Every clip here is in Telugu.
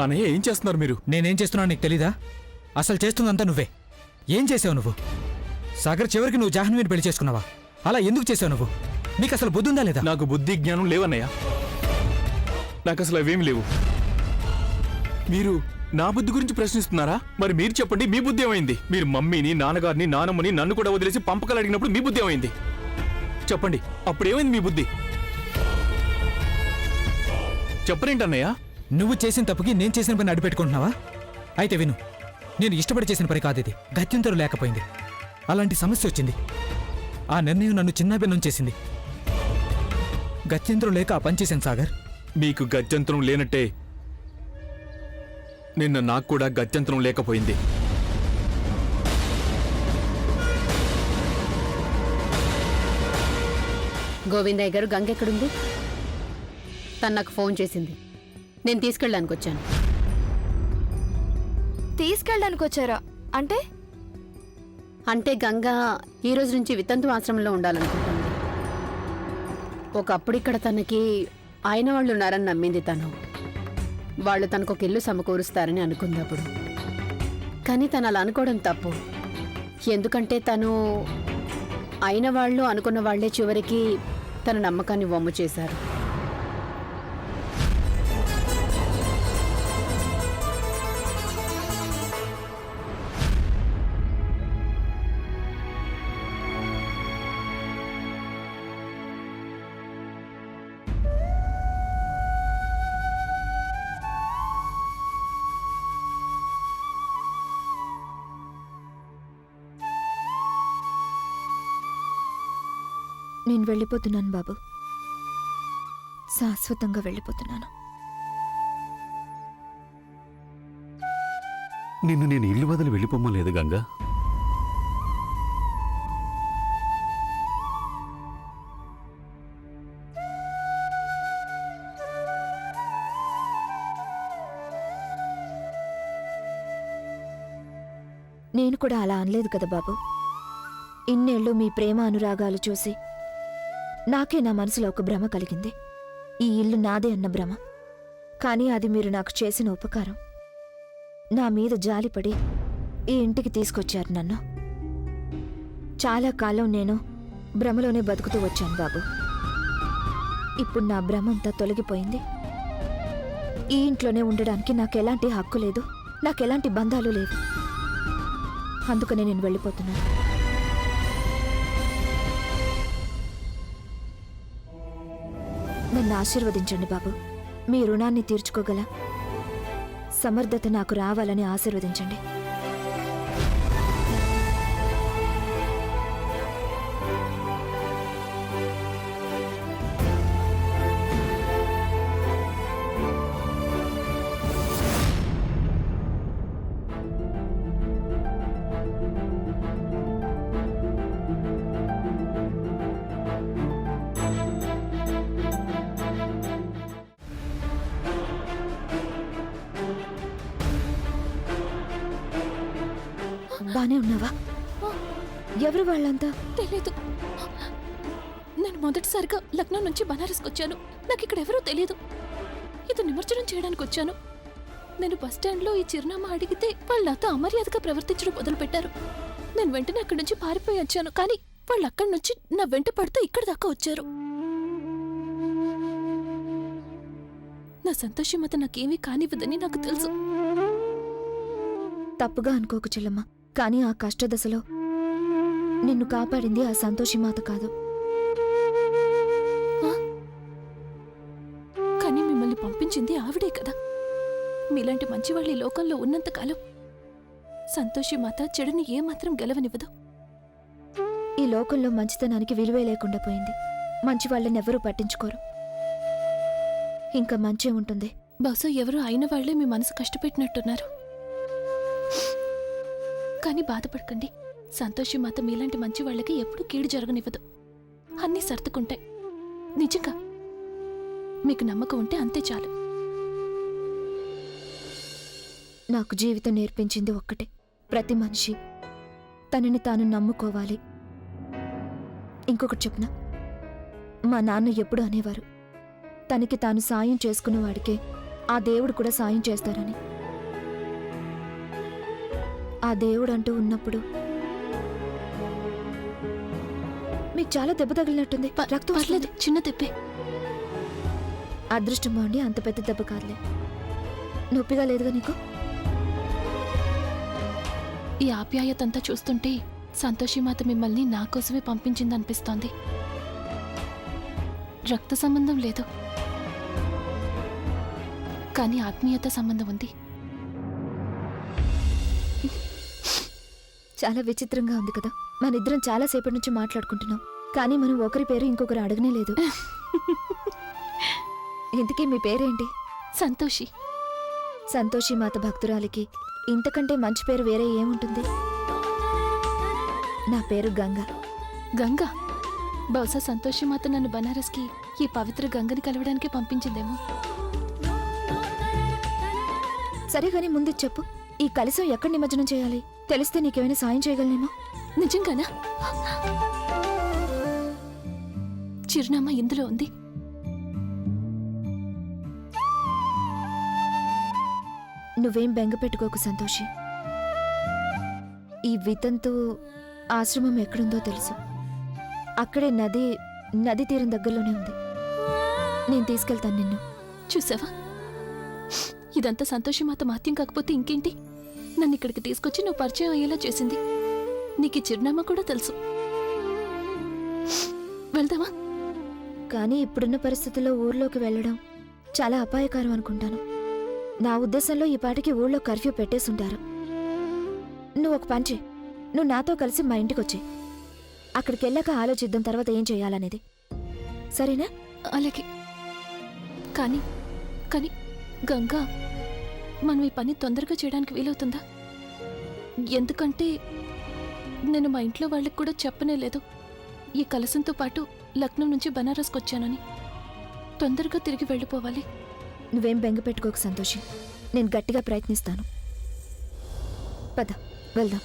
అన్నయ్య ఏం చేస్తున్నారు మీరు? నేనేం చేస్తున్నా నీకు తెలీదా? అసలు చేస్తుందంతా నువ్వే. ఏం చేసావు నువ్వు? సాగర్ చివరికి నువ్వు జాహ్నవిని పెళ్లి చేసుకున్నావా? అలా ఎందుకు చేసావు నువ్వు? నీకు అసలు బుద్ధి ఉందా లేదా? నాకు బుద్ధి జ్ఞానం లేవన్నయ్య. నాకు అసలు అవేమి లేవు. మీరు నా బుద్ధి గురించి ప్రశ్నిస్తున్నారా? మరి మీరు చెప్పండి, మీ బుద్ధి ఏమైంది? మీరు మమ్మీని, నాన్నగారిని, నానమ్మని, నన్ను కూడా వదిలేసి పంపకాలు అడిగినప్పుడు మీ బుద్ధి ఏమైంది? చెప్పండి, అప్పుడు ఏమైంది మీ బుద్ధి? చెప్పరేంటన్నయ్య? నువ్వు చేసిన తప్పుకి నేను చేసిన పని అడ్డుపెట్టుకుంటున్నావా? అయితే విను, నేను ఇష్టపడి చేసిన పని కాదు ఇది. గత్యంతరం లేకపోయింది. అలాంటి సమస్య వచ్చింది. ఆ నిర్ణయం నన్ను చిన్నాభిన్నం చేసింది. గత్యంతరం లేక ఆ పని చేశాను సాగర్. మీకు గత్యంతరం లేనట్టే నిన్న నాకు కూడా గత్యంతరం లేకపోయింది. గోవిందయ్య గారు, గంగ ఎక్కడుంది? తను నాకు ఫోన్ చేసింది. నేను తీసుకెళ్ళడానికి వచ్చాను. తీసుకెళ్ళడానికి వచ్చారా? అంటే అంటే గంగ ఈ రోజు నుంచి వితంతు ఆశ్రమంలో ఉండాలనుకుంటుంది. ఒకప్పుడు ఇక్కడ తనకి ఆయన వాళ్ళు ఉన్నారని నమ్మింది తను. వాళ్ళు తనకు ఒక ఇల్లు సమకూరుస్తారని అనుకుంది అప్పుడు. కానీ తను అలా అనుకోవడం తప్పు. ఎందుకంటే తను అయిన వాళ్ళు అనుకున్న వాళ్లే చివరికి తన నమ్మకాన్ని వమ్ము చేశారు. నేను వెళ్ళిపోతున్నాను బాబు. శాశ్వతంగా వెళ్ళిపోతున్నాను. నిన్ను నేను ఇల్లు వదిలి వెళ్ళిపోమ్మలేదు గంగా. నేను కూడా అలా అనలేదు కదా బాబు. ఇన్నేళ్ళు మీ ప్రేమ అనురాగాలు చూసి నాకే నా మనసులో ఒక భ్రమ కలిగింది. ఈ ఇల్లు నాదే అన్న భ్రమ. కానీ అది మీరు నాకు చేసిన ఉపకారం. నా మీద జాలిపడి ఈ ఇంటికి తీసుకొచ్చారు నన్ను. చాలా కాలం నేను భ్రమలోనే బతుకుతూ వచ్చాను బాబు. ఇప్పుడు నా భ్రమంతా తొలగిపోయింది. ఈ ఇంట్లోనే ఉండడానికి నాకెలాంటి హక్కు లేదు, నాకెలాంటి బంధాలు లేవు. అందుకనే నేను వెళ్ళిపోతున్నాను. నన్ను ఆశీర్వదించండి బాబు. మీ రుణాన్ని తీర్చుకోగల సమర్థత నాకు రావాలని ఆశీర్వదించండి. బానే ఉన్నావా? ఎవరు వాళ్ళంతా? తెలీదు. నేను మొదటిసారిగా లక్నో నుంచి బనారస్కి వచ్చాను. నాకు ఇక్కడ ఎవరూ తెలీదు. ఇది నిమజ్జనం చేయడానికి వచ్చాను. నేను బస్ స్టాండ్లో ఈ చిరునామా అడిగితే వాళ్ళు నాతో అమర్యాదగా ప్రవర్తించడం మొదలుపెట్టారు. నేను వెంటనే అక్కడి నుంచి పారిపోయి వచ్చాను. కానీ వాళ్ళు అక్కడి నుంచి నా వెంట పడుతూ ఇక్కడి దాకా వచ్చారు. నా సంతోషమత నాకేమీ కానివ్వదని నాకు తెలుసు. తప్పుగా అనుకోకు చెల్లమ్మ. కానీ ఆ కష్టదశలో నిన్ను కాపాడింది ఆ సంతోషిమాత కాదు. కానీ మిమ్మల్ని పంపించింది ఆవిడే కదా. మీలాంటి మంచివాళ్ళు ఈ లోకంలో ఉన్నంతకాలం సంతోషిమాత చెడుని ఏమాత్రం గెలవనివ్వదు. ఈ లోకంలో మంచితనానికి విలువే లేకుండా పోయింది. మంచి వాళ్ళనెవ్వరూ పట్టించుకోరు. ఇంకా మంచే ఉంటుంది. బహుశా ఎవరో అయిన వాళ్లే మీ మనసు కష్టపెట్టినట్టున్నారు. కానీ బాధపడకండి. సంతోషిమాత మీలాంటి మంచి వాళ్ళకి ఎప్పుడూ కీడు జరగనివ్వదు. అన్నీ సర్దుకుంటాయి. నిజంగా మీకు నమ్మకం ఉంటే అంతే చాలు. నాకు జీవితం నేర్పించింది ఒక్కటే. ప్రతి మనిషి తనని తాను నమ్ముకోవాలి. ఇంకొకటి చెప్పనా, మా నాన్న ఎప్పుడు అనేవారు, తనకి తాను సాయం చేసుకునేవాడికే ఆ దేవుడు కూడా సాయం చేస్తారని. ఆ దేవుడు అంటూ ఉన్నప్పుడు మీకు చాలా దెబ్బ తగిలినట్టుంది. రక్తం పర్లేదు, వస్తుంది. చిన్న దెబ్బే. అదృష్టం బాగుండి అంత పెద్ద దెబ్బ కాదులే. నొప్పిగా లేదుగా నీకు? ఈ ఆప్యాయతంతా చూస్తుంటే సంతోషిమాత మిమ్మల్ని నా కోసమే పంపించిందనిపిస్తోంది. రక్త సంబంధం లేదు, కానీ ఆత్మీయత సంబంధం ఉంది. చాలా విచిత్రంగా ఉంది కదా. మన ఇద్దరం చాలా సేపటి నుంచి మాట్లాడుకుంటున్నాం, కానీ మనం ఒకరి పేరు ఇంకొకరు అడగనే లేదు. ఇంతకీ మీ పేరేంటి? సంతోషి. సంతోషి మాత భక్తురాలికి ఇంతకంటే మంచి పేరు వేరే ఏముంటుంది? నా పేరు గంగ. గంగా. బహుశా సంతోషిమాత నన్ను బనారస్కి ఈ పవిత్ర గంగని కలవడానికి పంపించిందేమో. సరే కానీ ముందు చెప్పు, ఈ కలశం ఎక్కడ నిమజ్జనం చేయాలి? తెలిస్తే నీకేమైనా సాయం చేయగలనేమో. నిజంగానా? చిరునామా ఇందులో ఉంది. నువ్వేం బెంగ పెట్టుకోకు సంతోషి. ఈ వితంతు ఆశ్రమం ఎక్కడుందో తెలుసు. అక్కడే నది తీరం దగ్గరలోనే ఉంది. నేను తీసుకెళ్తాను నిన్ను. చూసావా, ఇదంతా సంతోషిమాత మహత్యం కాకపోతే ఇంకేంటి? నన్ను ఇక్కడికి తీసుకొచ్చి నువ్వు పరిచయం అయ్యేలా చేసింది. నీకు ఈ చిరునామా కూడా తెలుసు. వెళ్దామా? కానీ ఇప్పుడున్న పరిస్థితుల్లో ఊర్లోకి వెళ్ళడం చాలా అపాయకారం అనుకుంటాను. నా ఉద్దేశంలో ఈ పాటికి ఊళ్ళో కర్ఫ్యూ పెట్టేసుంటారు. నువ్వు ఒక పని చెయ్, నువ్వు నాతో కలిసి మా ఇంటికి వచ్చే. అక్కడికి వెళ్ళాక ఆలోచిద్దాం తర్వాత ఏం చేయాలనేది. సరేనా? అలాగే. కానీ కానీ గంగా, మనం ఈ పని తొందరగా చేయడానికి వీలవుతుందా? ఎందుకంటే నేను మా ఇంట్లో వాళ్ళకి కూడా చెప్పనే లేదు ఈ కలసంతో పాటు లక్నో నుంచి బనారస్కి వచ్చానని. తొందరగా తిరిగి వెళ్ళిపోవాలి. నువ్వేం బెంగ పెట్టుకోకు సంతోషి, నేను గట్టిగా ప్రయత్నిస్తాను. పద వెళ్దాం.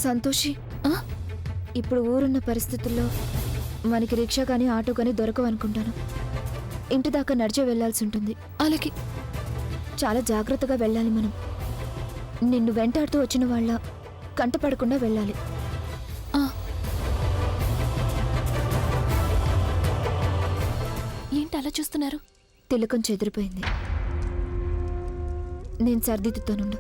సంతోషి, ఆ? ఇప్పుడు ఊరున్న పరిస్థితుల్లో మనకి రిక్షా కానీ ఆటో కానీ దొరకవు అనుకుంటాను. ఇంటి దాకా నడిచే వెళ్లాల్సి ఉంటుంది. అలాగే. చాలా జాగ్రత్తగా వెళ్ళాలి మనం. నిన్ను వెంటాడుతూ వచ్చిన వాళ్ళ కంటపడకుండా వెళ్ళాలి. ఆ. ఏంటి అలా చూస్తున్నారు? తిలకం చెదిరిపోయింది. నేను సర్దిద్దుతానుండు.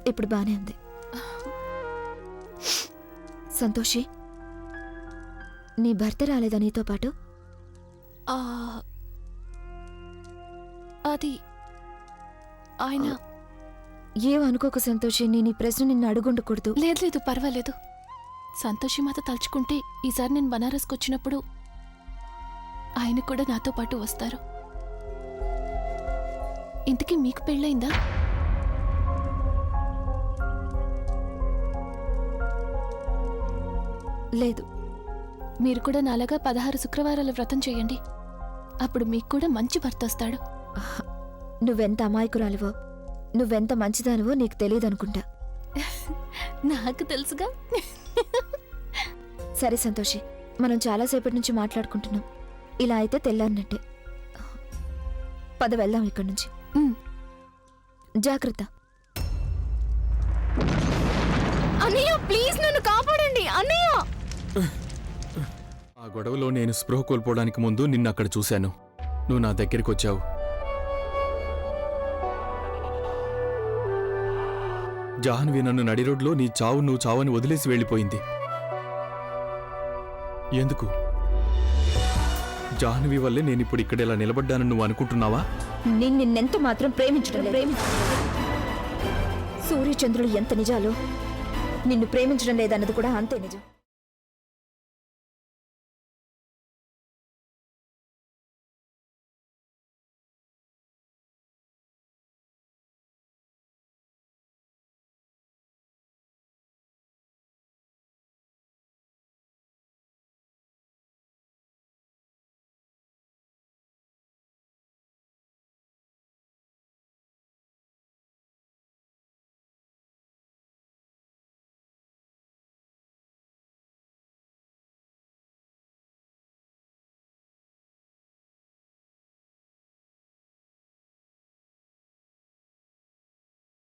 ఇప్పుడు బానే ఉంది. సంతోషి, నీ భర్త రాలేదా నీతో పాటు? ఆ, అది ఆయన. ఏం అనుకోకు సంతోషి, నేను ఈ ప్రశ్న నిన్ను అడుగుండకూడదు. లేదు లేదు, పర్వాలేదు. సంతోషిమాత తలుచుకుంటే ఈసారి నేను బనారస్కి వచ్చినప్పుడు ఆయన కూడా నాతో పాటు వస్తారు. ఇంతకీ మీకు పెళ్ళయిందా? లేదు. మీరు కూడా నాలాగా 16 శుక్రవారాల వ్రతం చేయండి. అప్పుడు మీకు కూడా మంచి భర్త వస్తాడు. నువ్వెంత అమాయకురాలివో, నువ్వెంత మంచిదానివో నీకు తెలియదనుకుంటా. నాకు తెలుసుగా. సరే సంతోషి, మనం చాలాసేపటి నుంచి మాట్లాడుకుంటున్నాం. ఇలా అయితే తెల్లారినట్టే. పద వెళ్దాం ఇక్కడి నుంచి. జాగ్రత్త. అన్నయ్య, ప్లీజ్ నన్ను కాపాడండి అన్నయ్య. ఆ గొడవలో నేను స్పృహ కోల్పోవడానికి ముందు నిన్ను అక్కడ చూశాను. నువ్వు నా దగ్గరికి వచ్చావు. జాహ్నవి నన్ను నడి రోడ్లో నీ చావు నువ్వు చావని వదిలేసి వెళ్ళిపోయింది. ఎందుకు? జాహ్నవి వల్లే నేనిప్పుడు ఇక్కడ ఇలా నిలబడ్డానని నువ్వు అనుకుంటున్నావా? నిన్నెంత మాత్రం ప్రేమించడం లేదు. సూర్యచంద్రులు ఎంత నిజాలో నిన్ను ప్రేమించడం లేదన్నది కూడా అంతే నిజం.